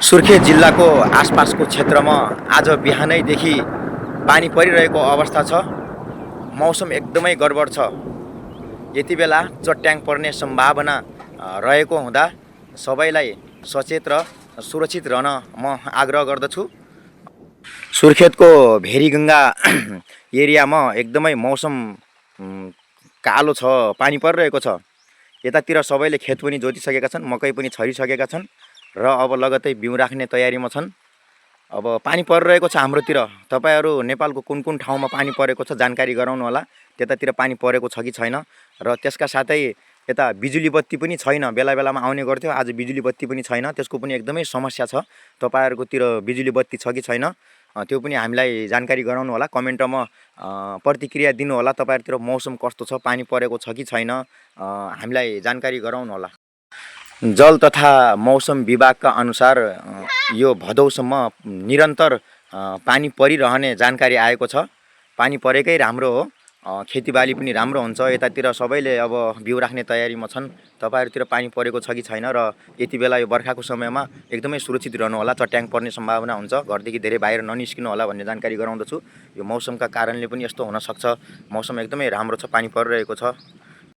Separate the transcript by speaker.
Speaker 1: सुर्खेत जिल्लाको आसपासको क्षेत्रमा आज बिहानैदेखि पानी परिरहेको अवस्था छ। मौसम एकदमै गडबड छ। यति बेला चट्याङ पर्ने सम्भावना रहेको हुँदा सबैलाई सचेत र सुरक्षित रहन म आग्रह गर्दछु। सुर्खेतको भेरीगङ्गा एरियामा एकदमै मौसम कालो छ, पानी परिरहेको छ। यतातिर सबैले खेत पनि जोतिसकेका छन्, मकै पनि छरिसकेका छन् र अब लगत्तै बिउ राख्ने तयारीमा छन्। अब पानी परिरहेको छ हाम्रोतिर। तपाईहरु नेपालको कुन कुन ठाउँमा पानी परेको छ जानकारी गराउनु होला। त्यतातिर पानी परेको छ कि छैन र त्यसका साथै यता बिजुली बत्ती पनि छैन। बेला बेलामा आउने गर्थ्यो, आज बिजुली बत्ती पनि छैन। त्यसको पनि एकदमै समस्या छ। तपाईहरुकोतिर बिजुली बत्ती छ कि छैन त्यो पनि हामीलाई जानकारी गराउनु होला। कमेन्टमा प्रतिक्रिया दिनु होला। तपाईहरुतिर मौसम कस्तो छ, पानी परेको छ कि छैन हामीलाई जानकारी गराउनु होला। जल तथा मौसम विभागका अनुसार यो भदौसम्म निरन्तर पानी परिरहने जानकारी आएको छ। पानी परेकै राम्रो हो, खेतीबाली पनि राम्रो हुन्छ। यतातिर सबैले अब बिउ राख्ने तयारीमा छन्। तपाईहरुतिर पानी परेको छ कि छैन र यति बेला यो बर्खाको समयमा एकदमै सुरक्षित रहनु होला। चट्याङ पर्ने सम्भावना हुन्छ। घरदेखि धेरै बाहिर ननिस्किनु होला भन्ने जानकारी गराउँदछु। यो मौसमका कारणले पनि यस्तो हुन सक्छ। मौसम एकदमै राम्रो छ, पानी परिरहेको छ।